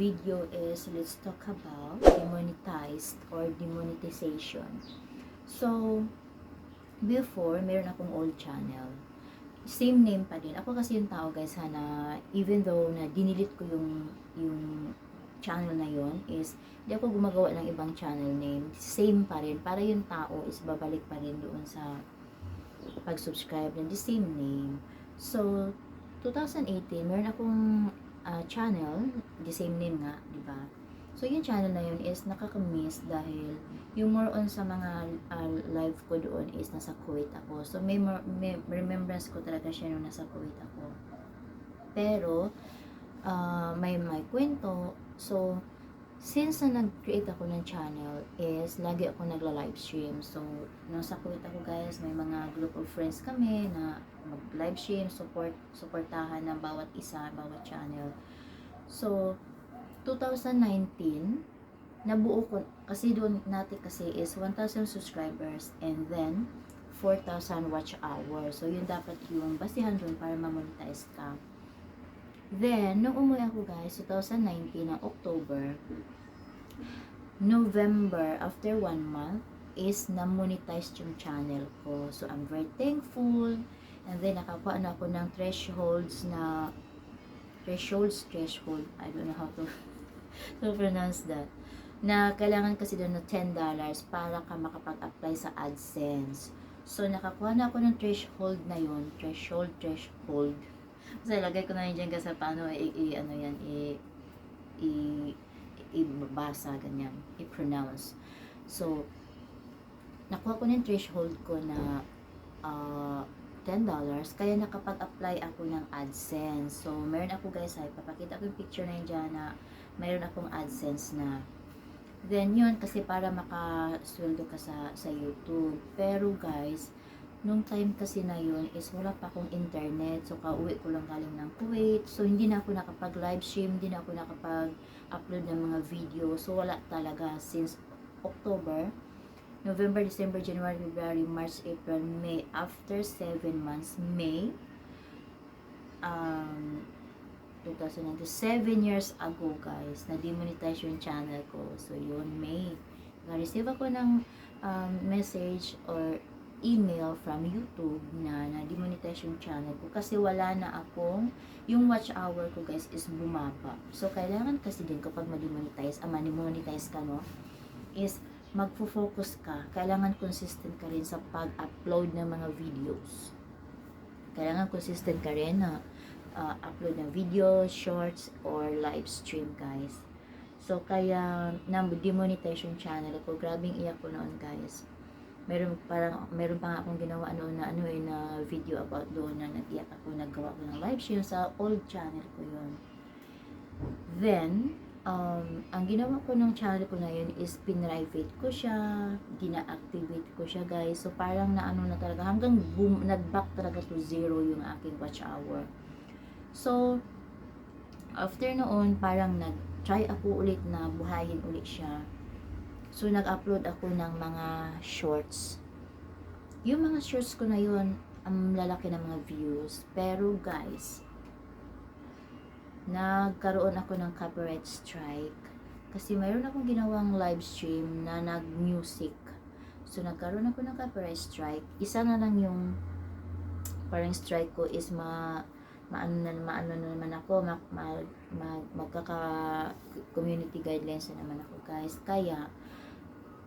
video is let's talk about demonetized or demonetization. So, before, meron akong old channel. Same name pa din. Ako kasi yung tao guys na even though na dinilit ko yung channel na yon is hindi ako gumagawa ng ibang channel name. Same pa rin. Para yung tao is babalik pa rin doon sa pag-subscribe ng the same name. So, 2018, meron akong channel, the same name nga, di ba? So, yung channel na yun is nakakamiss dahil yung more on sa mga live ko doon is nasa Kuwait ako. So, may remembrance ko talaga siya nung nasa Kuwait ako. Pero, may kwento. So, since na nag-create ako ng channel is lagi ako nagla-live stream. So, nung sa Kuwait ako guys, may mga group of friends kami na mag-live stream, supportahan ng bawat isa, bawat channel. So, 2019, nabuo ko, kasi doon natin kasi is 1,000 subscribers and then 4,000 watch hours. So, yun dapat yung basihan doon para ma-monetize ka. Then, nung umuwi ako guys, 2019 ng October, November, after 1 month, is na-monetize yung channel ko. So, I'm very thankful. And then, nakakuha na ako ng threshold. I don't know how to pronounce that. Na kailangan kasi doon na $10 para ka makapag-apply sa AdSense. So, nakakuha na ako ng threshold na yun. Threshold. So, ilagay ko na yun dyan kasi paano ibasa, ganyan, i-pronounce. So, nakuha ko ng threshold ko na $10, kaya nakapag-apply ako ng AdSense. So, meron ako guys, papakita ko yung picture na yun dyan na meron akong AdSense na. Then, yun, kasi para makasweldo ka sa YouTube. Pero guys, nung time kasi na yun is wala pa akong internet. So, kauwi ko lang galing ng Kuwait. So, hindi na ako nakapag-live stream, hindi na ako nakapag-upload ng mga video. So, wala talaga since October, November, December, January, February, March, April, May. After 7 months, May, 2007 years ago guys, na-demonetize yung channel ko. So, yun, May. Na-receive ako ng message or email from YouTube na na-demonetize yung channel ko kasi wala na akong, yung watch hour ko guys is bumaba. So, kailangan kasi din kapag ma-demonetize, ma-demonetize ka, no, is magfo-focus ka. Kailangan consistent ka rin sa pag-upload ng mga videos. Kailangan consistent ka rin na upload ng video, shorts, or live stream guys. So, kaya na-demonetize yung channel ko. Grabing iyak ko noon guys. Meron pa nga akong ginawa noon na na video about doon na nag-iyak ako, naggawa ko ng live stream sa old channel ko yun. Then, ang ginawa ko ng channel ko na yun is pinrivate ko siya, dina-activate ko siya guys. So, parang na talaga, hanggang boom, nag-back talaga to 0 yung aking watch hour. So, after noon, parang nag-try ako ulit na buhayin ulit siya. So, nag-upload ako ng mga shorts. Yung mga shorts ko na yun, ang lalaki ng mga views. Pero guys, nagkaroon ako ng copyright strike. Kasi mayroon akong ginawang live stream na nag-music. So, nagkaroon ako ng copyright strike. Isa na lang yung parang strike ko is maano na naman ako, magkaka-community guidelines na naman ako guys. Kaya,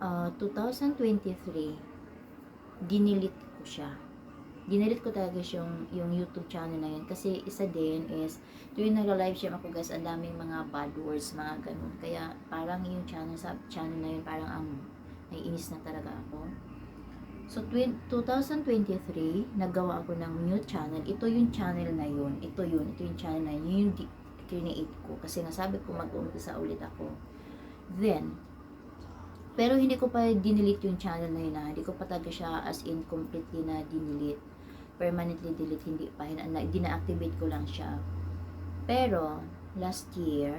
2023, dinilit ko siya. Dinilit ko talaga yung YouTube channel na yun. Kasi isa din is, tuwing nag-live stream ako guys, ang daming mga bad words, mga ganun. Kaya, parang yung channel na yun, parang naiinis na talaga ako. So, 2023, naggawa ako ng new channel. Ito yung channel na yun. Ito yung channel na yun. Yung create ko. Kasi nasabi ko mag-umpisa ulit ako. Then, pero hindi ko pa dinilit yung channel na yun. Hindi ko pa talaga siya as in completely na dinilit. Permanently delete, hindi pa. Dina-activate ko lang siya. Pero, last year,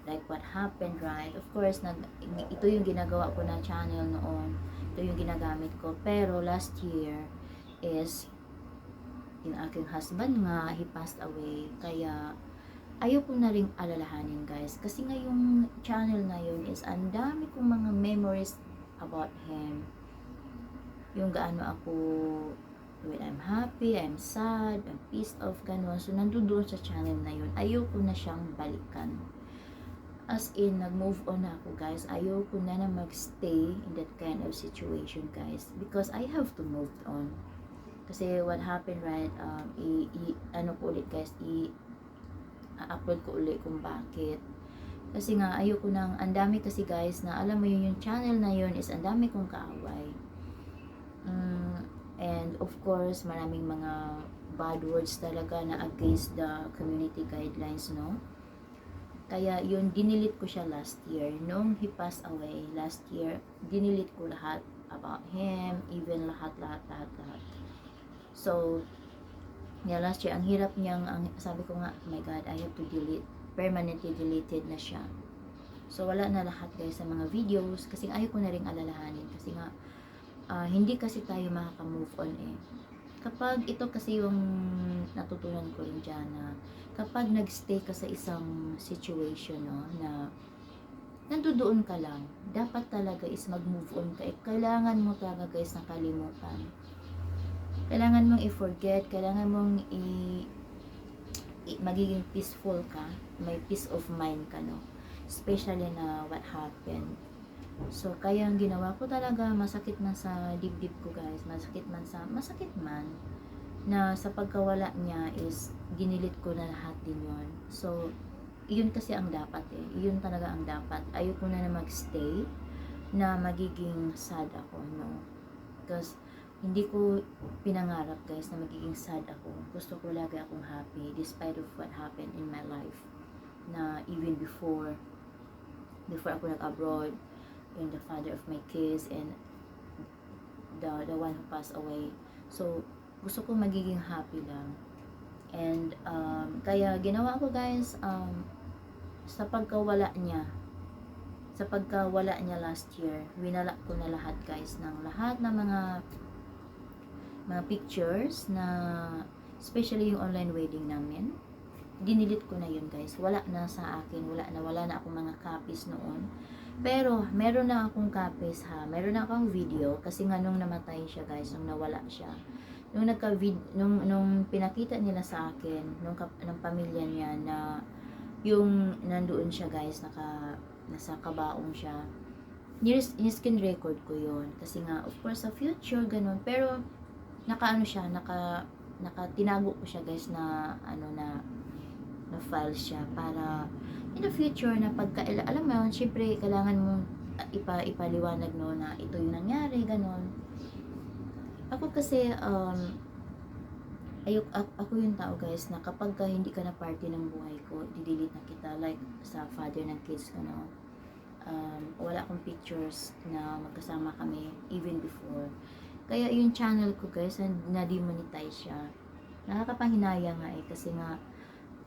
like what happened, right? Of course, ito yung ginagawa ko na channel noon. Ito yung ginagamit ko. Pero last year is yung aking husband nga, he passed away. Kaya ayaw ko na ring alalahanin guys, kasi nga yung channel na yun is ang dami kong mga memories about him, yung gaano ako when I'm happy, I'm sad, I'm pissed off, gano'n. So nandoon sa channel na yun, ayaw ko na siyang balikan, as in nag-move on na ako guys. Ayaw ko na magstay in that kind of situation guys, because I have to move on. Kasi what happened, right, ano ko ulit guys, upload ko ulit kung bakit. Kasi nga ayoko nang, ang dami kasi guys na alam mo yun, yung channel na yun is ang dami kong kaaway. And of course maraming mga bad words talaga na against the community guidelines, no? Kaya yun, dinilit ko siya last year nung he passed away last year. Dinilit ko lahat about him, even lahat. So yeah, last year, ang hirap niyang, sabi ko nga, oh my God, I have to delete, permanently deleted na siya. So, wala na lahat guys sa mga videos, kasi ayaw ko na rin alalahanin, kasi nga, hindi kasi tayo makaka-move on eh. Kapag, ito kasi yung natutunan ko rin dyan, na kapag nagstay ka sa isang situation, no, na nandoon ka lang, dapat talaga is mag-move on ka. Kailangan mo talaga guys na kalimutan. Kailangan mong i-forget, kailangan mong magiging peaceful ka, may peace of mind ka, no? Especially na what happened. So, kaya ang ginawa ko talaga, masakit man sa dibdib ko guys, masakit man, na sa pagkawala niya is, ginilit ko na lahat din yun. So, yun kasi ang dapat eh, yun talaga ang dapat. Ayoko na magstay, na magiging sad ako, no? Because, hindi ko pinangarap guys na magiging sad ako. Gusto ko lagi akong happy despite of what happened in my life. Na even before ako nag-abroad, and the father of my kids, and the one who passed away. So, gusto ko magiging happy lang. And kaya ginawa ko guys, sa pagkawala niya last year, winala ko na lahat guys, ng lahat ng mga pictures na, especially yung online wedding namin, dinilit ko na yun guys. Wala na sa akin, wala na akong mga copies noon. Pero meron na akong copies ha, meron na akong video, kasi nga nung namatay siya guys, nung nawala siya, nung pinakita nila sa akin ng pamilya niya na yung nandoon siya guys, nasa kabaong siya, ni-screen record ko yun, kasi nga of course sa future ganun. Pero tinago ko siya guys, na file siya, para in the future na alam mo yun, syempre kailangan mong ipaliwanag, no, na ito yung nangyari, ganon. Ako kasi ako yung tao guys, na kapag hindi ka na party ng buhay ko, didelete na kita, like sa father ng kids ko, no. Wala akong pictures na magkasama kami even before. Kaya yung channel ko guys, na-demonetize siya. Nakakapanghinaya nga eh, kasi nga,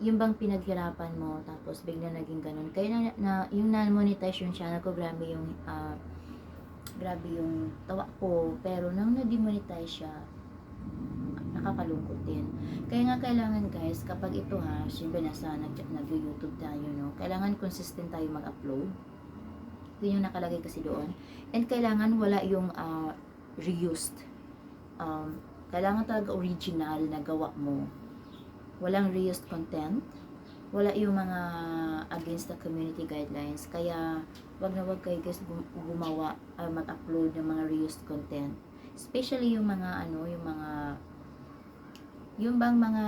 yung bang pinaghirapan mo, tapos bigla naging ganun. Kaya yung na-monetize yung channel ko, grabe yung tawa ko. Pero nang na-demonetize siya, nakakalungkot din. Kaya nga kailangan guys, kapag ito ha, syempre nag-YouTube tayo, no? Kailangan consistent tayo mag-upload. Yun yung nakalagay kasi doon. And kailangan wala yung reused. Kailangan talaga original na gawa mo. Walang reused content. Wala yung mga against the community guidelines. Kaya wag kayo guys gumawa, mag-upload ng mga reused content. Especially yung mga yung bang mga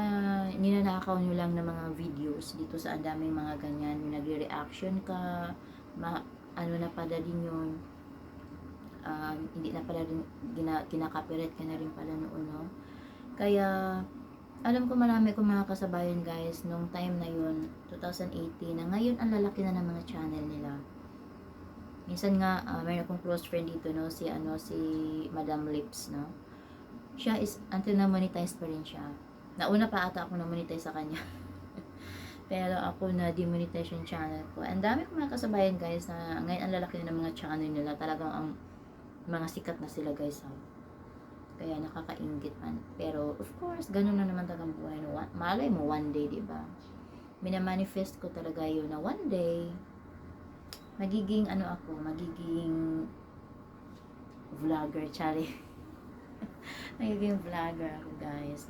ninanakaw nyo lang ng mga videos dito sa daming mga ganyan, yung nagre-reaction ka, na pala din yun. Hindi na pala rin kinaka-copyright ka na rin pala noon, no? Kaya alam ko marami kong mga kasabayan guys nung time na yun, 2018, na ngayon ang lalaki na ng mga channel nila. Minsan nga mayroon akong close friend dito, no, si Madam Lips, no. Siya is until na monetize pa rin siya. Nauna pa ata ako na monetize sa kanya. Pero ako na demonetize yung channel ko. Ang dami kong mga kasabayan guys na ngayon ang lalaki na ng mga channel nila. Talagang ang mga sikat na sila guys, ha. Kaya nakakaingit man. Pero of course, ganun na naman talagang buhay, no? Malay mo one day, 'di ba? minamanifest ko talaga yun na one day, magiging magiging vlogger, chari. Magiging vlogger ako guys.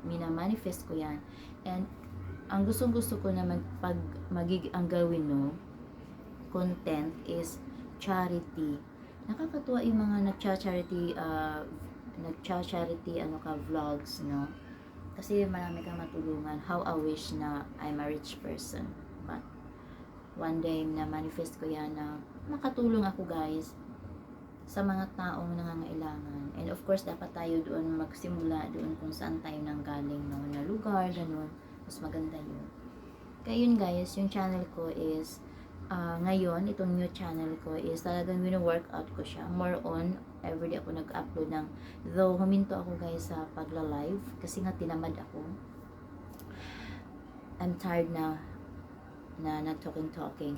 Minamanifest ko yan. And ang gustong-gusto ko na ang gawin no, content is charity. Nakakatuwa yung mga nagcha-charity vlogs, no? Kasi marami kang matulungan. How I wish na I'm a rich person. But one day na manifest ko yan na makatulong ako guys sa mga taong nangangailangan. And of course, dapat tayo doon magsimula doon kung saan tayo nanggaling, no, na lugar, ganun. Mas maganda yun. Kaya yun guys, yung channel ko is, ngayon, itong new channel ko is talagang wino-workout ko siya. More on, everyday ako nag-upload ng, though huminto ako guys sa pagla-live, kasi nga tinamad ako. I'm tired na talking.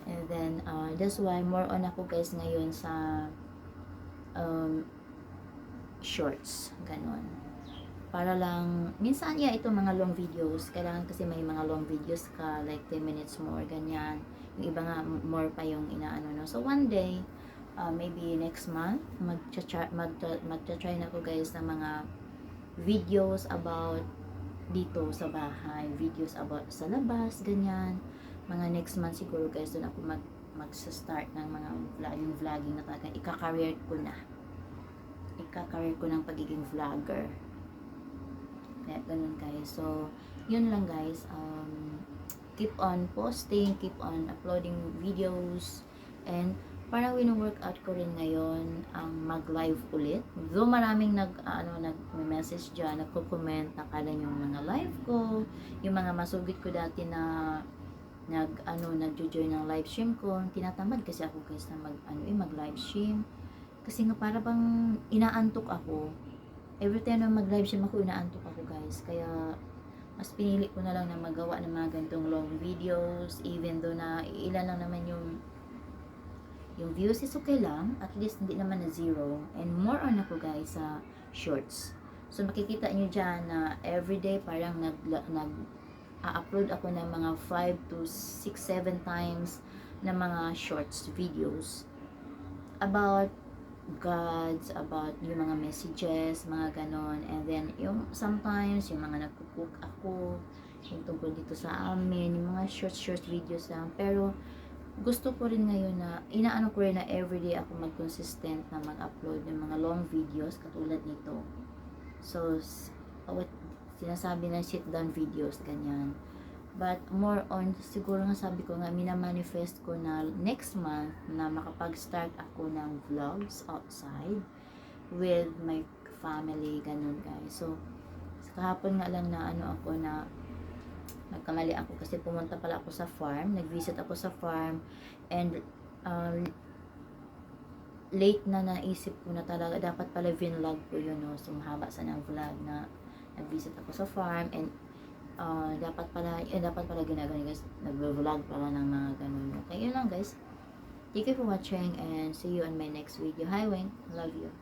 And then, that's why more on ako guys ngayon sa shorts, ganun. Para lang, minsan ito mga long videos, kailangan kasi may mga long videos ka, like 10 minutes more, ganyan. Yung iba nga, more pa yung inaano, no. So, one day, maybe next month, magcha-try na ko guys ng mga videos about dito sa bahay, videos about sa labas, ganyan. Mga next month siguro guys, doon ako magsa-start ng mga vlogging na talaga ika-career ko ng pagiging vlogger. Kaya ganun guys. So, yun lang guys. Keep on posting, keep on uploading videos, and parang wino-workout ko rin ngayon ang mag-live ulit. Though maraming nag-message dyan, nagko-comment, nakala yung mga live ko, yung mga masugit ko dati na nag-join ng live stream ko. Tinatamad kasi ako guys na mag-live stream. Kasi nga para bang inaantok ako. Every time na mag-live stream ako, inaantok ako guys. Kaya mas pinili ko na lang na magawa ng mga ganitong long videos, even though na ilan lang naman yung views is okay lang, at least hindi naman na zero. And more on ako guys sa shorts. So makikita nyo dyan na everyday parang upload ako ng mga 5 to 6, 7 times na mga shorts videos about Gods, about yung mga messages, mga ganon. And then, yung sometimes, yung mga nagkukook ako, yung tungkol dito sa amin, yung mga short videos lang. Pero, gusto ko rin ngayon na, inaano ko rin na everyday ako mag-consistent na mag-upload ng mga long videos, katulad nito. So, sinasabi na sit-down videos, ganyan. But more on, siguro nga sabi ko nga, minamanifest ko na next month na makapag-start ako ng vlogs outside with my family, ganun guys. So, kahapon nga lang na nagkamali ako kasi pumunta pala ako sa farm, nag-visit ako sa farm, and late na naisip ko na talaga, dapat pala vlog ko yun, no? So, mahaba sana ang vlog na nag-visit ako sa farm, and dapat pala ginagawa guys, nag-vlog pala ng mga ganun. Okay, yun lang guys. Thank you for watching and see you on my next video. Hi Wayne, love you.